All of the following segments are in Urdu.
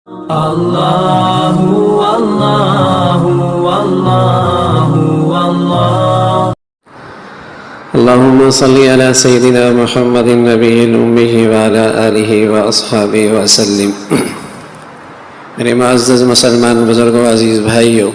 اللہ اللہ اللہ اللہ اللهم صل على سيدنا محمد النبي الأمي وعلى آله وأصحابه وسلم۔ میرے معزز مسلمان بزرگوں، عزیز بھائیوں،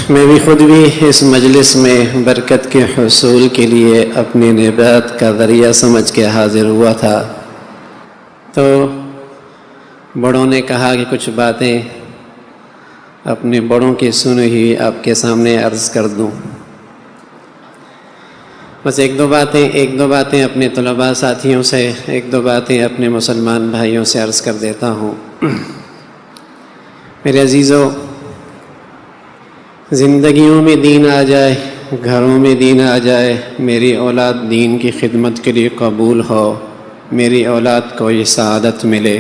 میں بھی خود بھی اس مجلس میں برکت کے حصول کے لیے اپنی نجات کا ذریعہ سمجھ کے حاضر ہوا تھا، تو بڑوں نے کہا کہ کچھ باتیں اپنے بڑوں کی سنی ہوئی آپ کے سامنے عرض کر دوں۔ بس ایک دو باتیں اپنے طلباء ساتھیوں سے، ایک دو باتیں اپنے مسلمان بھائیوں سے عرض کر دیتا ہوں۔ میرے عزیزوں، زندگیوں میں دین آ جائے، گھروں میں دین آ جائے، میری اولاد دین کی خدمت کے لیے قبول ہو، میری اولاد کو یہ سعادت ملے،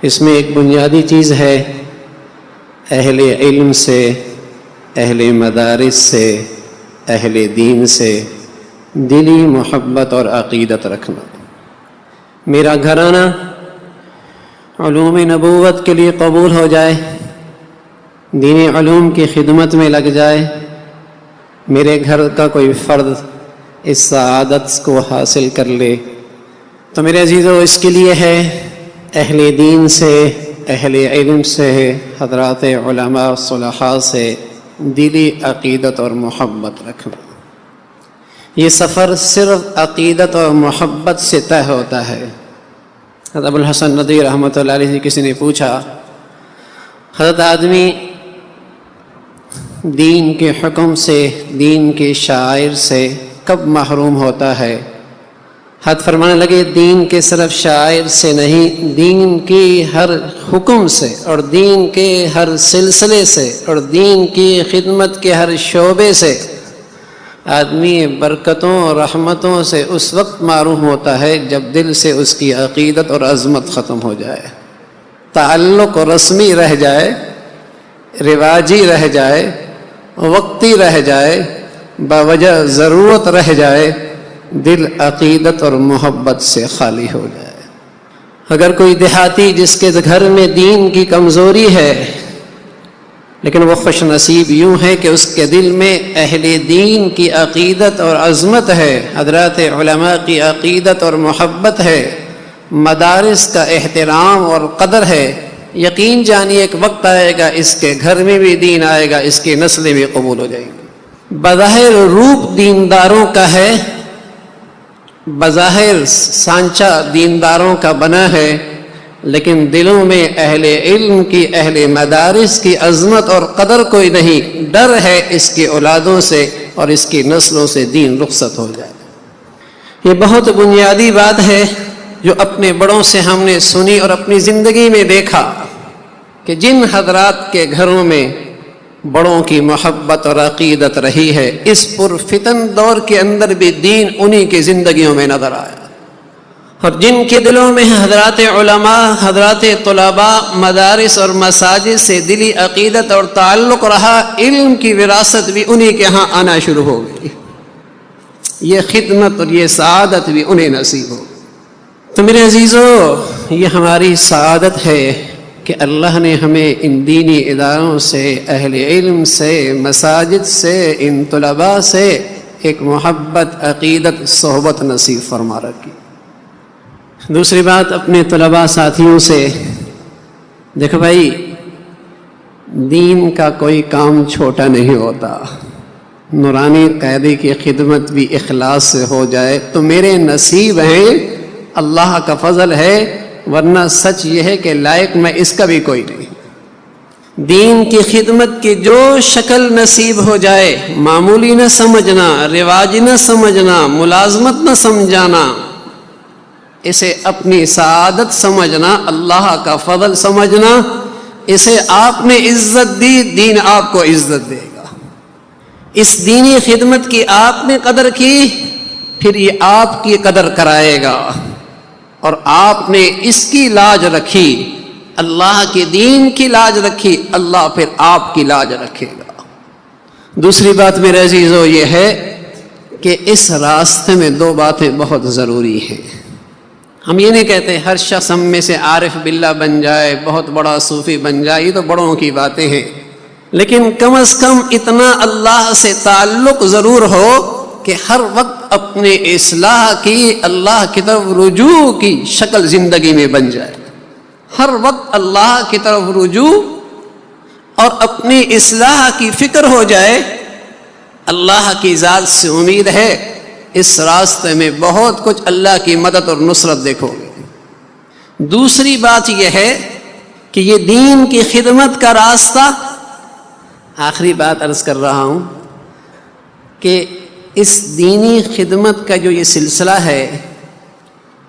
اس میں ایک بنیادی چیز ہے، اہل علم سے، اہل مدارس سے، اہل دین سے دلی محبت اور عقیدت رکھنا۔ میرا گھرانہ علوم نبوت کے لیے قبول ہو جائے، دینی علوم کی خدمت میں لگ جائے، میرے گھر کا کوئی فرد اس سعادت کو حاصل کر لے، تو میرے عزیزو اس کے لیے ہے اہل دین سے، اہل علم سے، حضرات علماء صلحاء سے دلی عقیدت اور محبت رکھنا۔ یہ سفر صرف عقیدت اور محبت سے طے ہوتا ہے۔ حضرت ابو الحسن ندوی رحمۃ اللہ علیہ سے کسی نے پوچھا، حضرت آدمی دین کے حکم سے، دین کے شعائر سے کب محروم ہوتا ہے؟ حضرت فرمانے لگے، دین کے صرف شعائر سے نہیں، دین کی ہر حکم سے اور دین کے ہر سلسلے سے اور دین کی خدمت کے ہر شعبے سے آدمی برکتوں اور رحمتوں سے اس وقت معروم ہوتا ہے جب دل سے اس کی عقیدت اور عظمت ختم ہو جائے، تعلق رسمی رہ جائے، رواجی رہ جائے، وقتی رہ جائے، باوجہ ضرورت رہ جائے، دل عقیدت اور محبت سے خالی ہو جائے۔ اگر کوئی دیہاتی جس کے گھر میں دین کی کمزوری ہے، لیکن وہ خوش نصیب یوں ہے کہ اس کے دل میں اہل دین کی عقیدت اور عظمت ہے، حضرات علماء کی عقیدت اور محبت ہے، مدارس کا احترام اور قدر ہے، یقین جانیے ایک وقت آئے گا اس کے گھر میں بھی دین آئے گا، اس کی نسلیں بھی قبول ہو جائیں گی۔ بظاہر روپ دینداروں کا ہے، بظاہر سانچہ دینداروں کا بنا ہے، لیکن دلوں میں اہل علم کی، اہل مدارس کی عظمت اور قدر کوئی نہیں، ڈر ہے اس کی اولادوں سے اور اس کی نسلوں سے دین رخصت ہو جائے۔ یہ بہت بنیادی بات ہے جو اپنے بڑوں سے ہم نے سنی اور اپنی زندگی میں دیکھا کہ جن حضرات کے گھروں میں بڑوں کی محبت اور عقیدت رہی ہے، اس پرفتن دور کے اندر بھی دین انہی کی زندگیوں میں نظر آیا، اور جن کے دلوں میں حضرات علماء، حضرات طلباء، مدارس اور مساجد سے دلی عقیدت اور تعلق رہا، علم کی وراثت بھی انہی کے ہاں آنا شروع ہو گئی، یہ خدمت اور یہ سعادت بھی انہیں نصیب ہو۔ تو میرے عزیزو، یہ ہماری سعادت ہے کہ اللہ نے ہمیں ان دینی اداروں سے، اہل علم سے، مساجد سے، ان طلباء سے ایک محبت، عقیدت، صحبت نصیب فرما رکھی۔ دوسری بات اپنے طلباء ساتھیوں سے، دیکھو بھائی، دین کا کوئی کام چھوٹا نہیں ہوتا، نورانی قیدی کی خدمت بھی اخلاص سے ہو جائے تو میرے نصیب ہیں، اللہ کا فضل ہے، ورنہ سچ یہ ہے کہ لائق میں اس کا بھی کوئی نہیں۔ دین کی خدمت کی جو شکل نصیب ہو جائے، معمولی نہ سمجھنا، رواج نہ سمجھنا، ملازمت نہ سمجھانا، اسے اپنی سعادت سمجھنا، اللہ کا فضل سمجھنا، اسے آپ نے عزت دی، دین آپ کو عزت دے گا۔ اس دینی خدمت کی آپ نے قدر کی، پھر یہ آپ کی قدر کرائے گا، اور آپ نے اس کی لاج رکھی، اللہ کے دین کی لاج رکھی، اللہ پھر آپ کی لاج رکھے گا۔ دوسری بات میرے عزیزو یہ ہے کہ اس راستے میں دو باتیں بہت ضروری ہیں۔ ہم یہ نہیں کہتے ہر شخص ہم میں سے عارف باللہ بن جائے، بہت بڑا صوفی بن جائے، یہ تو بڑوں کی باتیں ہیں، لیکن کم از کم اتنا اللہ سے تعلق ضرور ہو کہ ہر وقت اپنے اصلاح کی، اللہ کی طرف رجوع کی شکل زندگی میں بن جائے، ہر وقت اللہ کی طرف رجوع اور اپنی اصلاح کی فکر ہو جائے۔ اللہ کی ذات سے امید ہے اس راستے میں بہت کچھ اللہ کی مدد اور نصرت دیکھو گے۔ دوسری بات یہ ہے کہ یہ دین کی خدمت کا راستہ، آخری بات عرض کر رہا ہوں کہ اس دینی خدمت کا جو یہ سلسلہ ہے،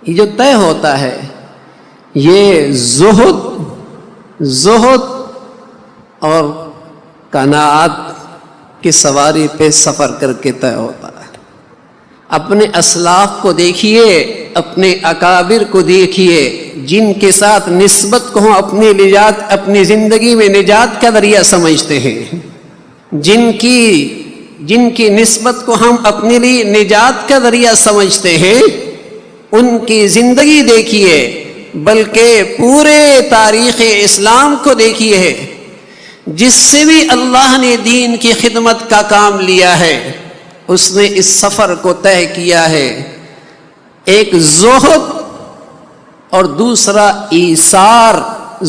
یہ جو طے ہوتا ہے، یہ زہد اور قناعت کی سواری پہ سفر کر کے طے ہوتا ہے۔ اپنے اسلاف کو دیکھیے، اپنے اکابر کو دیکھیے، جن کے ساتھ نسبت کو ہم اپنی زندگی میں نجات کا ذریعہ سمجھتے ہیں، جن کی نسبت کو ہم اپنے لیے نجات کا ذریعہ سمجھتے ہیں، ان کی زندگی دیکھیے، بلکہ پورے تاریخ اسلام کو دیکھیے، جس سے بھی اللہ نے دین کی خدمت کا کام لیا ہے، اس نے اس سفر کو طے کیا ہے۔ ایک زہد اور دوسرا ایثار،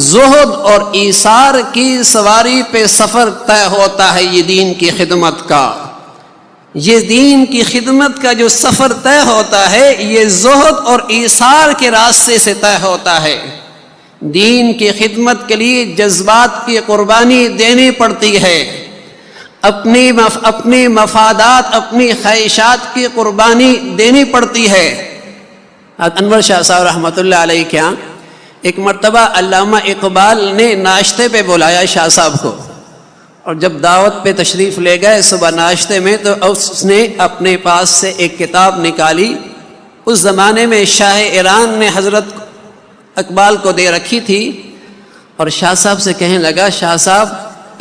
زہد اور ایثار کی سواری پہ سفر طے ہوتا ہے یہ دین کی خدمت کا۔ یہ دین کی خدمت کا جو سفر طے ہوتا ہے، یہ زہد اور ایثار کے راستے سے طے ہوتا ہے۔ دین کی خدمت کے لیے جذبات کی قربانی دینی پڑتی ہے، اپنی مفادات، اپنی خواہشات کی قربانی دینی پڑتی ہے۔ انور شاہ صاحب رحمۃ اللہ علیہ کے ہاں ایک مرتبہ علامہ اقبال نے ناشتے پہ بلایا شاہ صاحب کو، اور جب دعوت پہ تشریف لے گئے صبح ناشتے میں، تو اس نے اپنے پاس سے ایک کتاب نکالی۔ اس زمانے میں شاہ ایران نے حضرت اقبال کو دے رکھی تھی، اور شاہ صاحب سے کہنے لگا، شاہ صاحب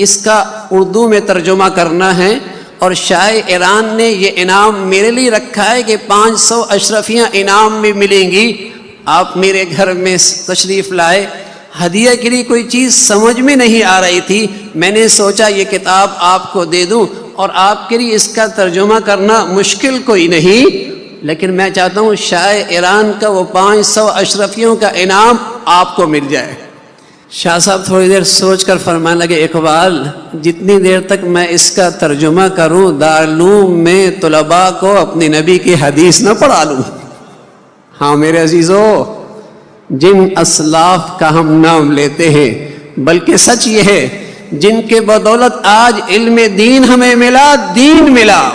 اس کا اردو میں ترجمہ کرنا ہے، اور شاہ ایران نے یہ انعام میرے لیے رکھا ہے کہ 500 اشرفیاں انعام میں ملیں گی۔ آپ میرے گھر میں تشریف لائے، ہدیہ کے لیے کوئی چیز سمجھ میں نہیں آ رہی تھی، میں نے سوچا یہ کتاب آپ کو دے دوں، اور آپ کے لیے اس کا ترجمہ کرنا مشکل کوئی نہیں، لیکن میں چاہتا ہوں شاہ ایران کا وہ 500 اشرفیوں کا انعام آپ کو مل جائے۔ شاہ صاحب تھوڑی دیر سوچ کر فرمانے لگے، اقبال جتنی دیر تک میں اس کا ترجمہ کروں، دارالعلوم میں طلباء کو اپنی نبی کی حدیث نہ پڑھا لوں۔ ہاں میرے عزیزو، جن اسلاف کا ہم نام لیتے ہیں، بلکہ سچ یہ ہے جن کے بدولت آج علم دین ہمیں ملا، دین ملا،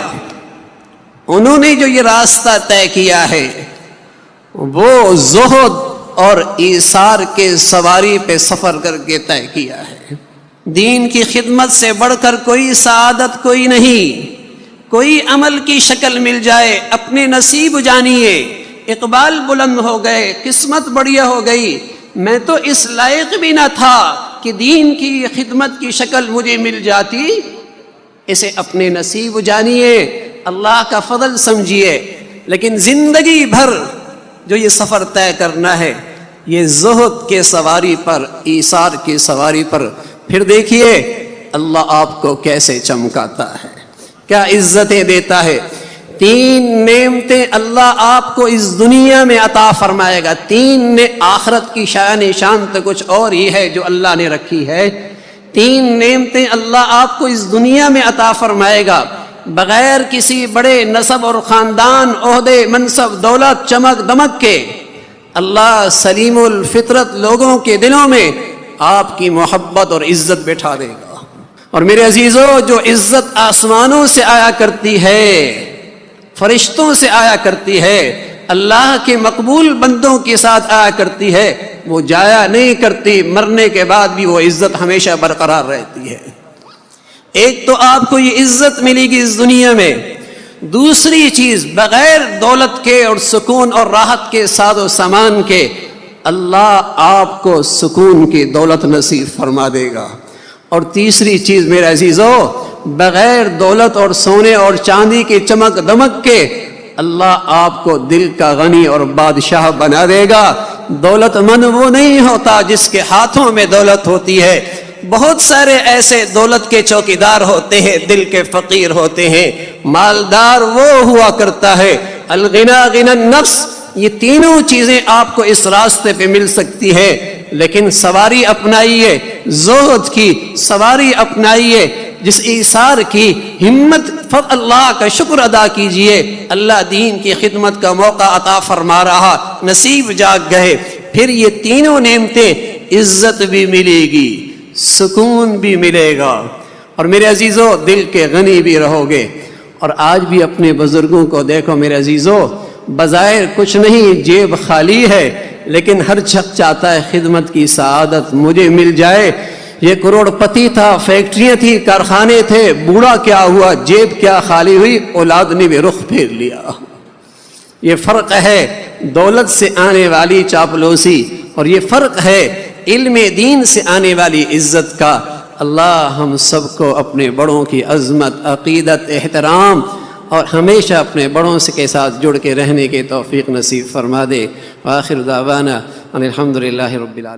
انہوں نے جو یہ راستہ طے کیا ہے، وہ زہد اور ایثار کے سواری پہ سفر کر کے طے کیا ہے۔ دین کی خدمت سے بڑھ کر کوئی سعادت کوئی نہیں، کوئی عمل کی شکل مل جائے اپنے نصیب جانیے۔ اقبال بلند ہو گئے، قسمت بڑھیا ہو گئی، میں تو اس لائق بھی نہ تھا کہ دین کی خدمت کی شکل مجھے مل جاتی۔ اسے اپنے نصیب جانیے، اللہ کا فضل سمجھیے، لیکن زندگی بھر جو یہ سفر طے کرنا ہے، یہ زہد کے سواری پر، ایثار کی سواری پر، پھر دیکھیے اللہ آپ کو کیسے چمکاتا ہے، کیا عزتیں دیتا ہے۔ 3 نعمتیں اللہ آپ کو اس دنیا میں عطا فرمائے گا، 3 نے آخرت کی شان تو کچھ اور ہی ہے جو اللہ نے رکھی ہے۔ 3 نعمتیں اللہ آپ کو اس دنیا میں عطا فرمائے گا، بغیر کسی بڑے نسب اور خاندان، عہدے، منصب، دولت، چمک دمک کے۔ اللہ سلیم الفطرت لوگوں کے دلوں میں آپ کی محبت اور عزت بٹھا دے گا۔ اور میرے عزیزو، جو عزت آسمانوں سے آیا کرتی ہے، فرشتوں سے آیا کرتی ہے، اللہ کے مقبول بندوں کے ساتھ آیا کرتی ہے، وہ جایا نہیں کرتی، مرنے کے بعد بھی وہ عزت ہمیشہ برقرار رہتی ہے۔ ایک تو آپ کو یہ عزت ملے گی اس دنیا میں، دوسری چیز بغیر دولت کے اور سکون اور راحت کے ساز و سامان کے اللہ آپ کو سکون کی دولت نصیب فرما دے گا۔ اور تیسری چیز میرے عزیزو، بغیر دولت اور سونے اور چاندی کی چمک دمک کے اللہ آپ کو دل کا غنی اور بادشاہ بنا دے گا۔ دولت مند وہ نہیں ہوتا جس کے ہاتھوں میں دولت ہوتی ہے، بہت سارے ایسے دولت کے چوکیدار ہوتے ہیں، دل کے فقیر ہوتے ہیں۔ مالدار وہ ہوا کرتا ہے الغنا غنى النفس، یہ تینوں چیزیں آپ کو اس راستے پہ مل سکتی ہے، لیکن سواری اپنائیے، زہد کی سواری اپنائیے، جس ایثار کی ہمت، اللہ کا شکر ادا کیجئے۔ اللہ دین کی خدمت کا موقع عطا فرما رہا، نصیب جاگ گئے، پھر یہ تینوں نعمتیں، عزت بھی ملے گی، سکون بھی ملے گا، اور میرے عزیزو دل کے غنی بھی رہو گے۔ اور آج بھی اپنے بزرگوں کو دیکھو میرے عزیزو، بظاہر کچھ نہیں، جیب خالی ہے، لیکن ہر شخص چاہتا ہے خدمت کی سعادت مجھے مل جائے۔ یہ کروڑ پتی تھا، فیکٹریاں تھی، کارخانے تھے، بوڑھا کیا ہوا، جیب کیا خالی ہوئی، اولاد نے بھی رخ پھیر لیا۔ یہ فرق ہے دولت سے آنے والی چاپلوسی، اور یہ فرق ہے علم دین سے آنے والی عزت کا۔ اللہ ہم سب کو اپنے بڑوں کی عظمت، عقیدت، احترام اور ہمیشہ اپنے بڑوں کے ساتھ جڑ کے رہنے کے توفیق نصیب فرما دے۔ وآخر دعوانا ان الحمد للہ رب العالمین۔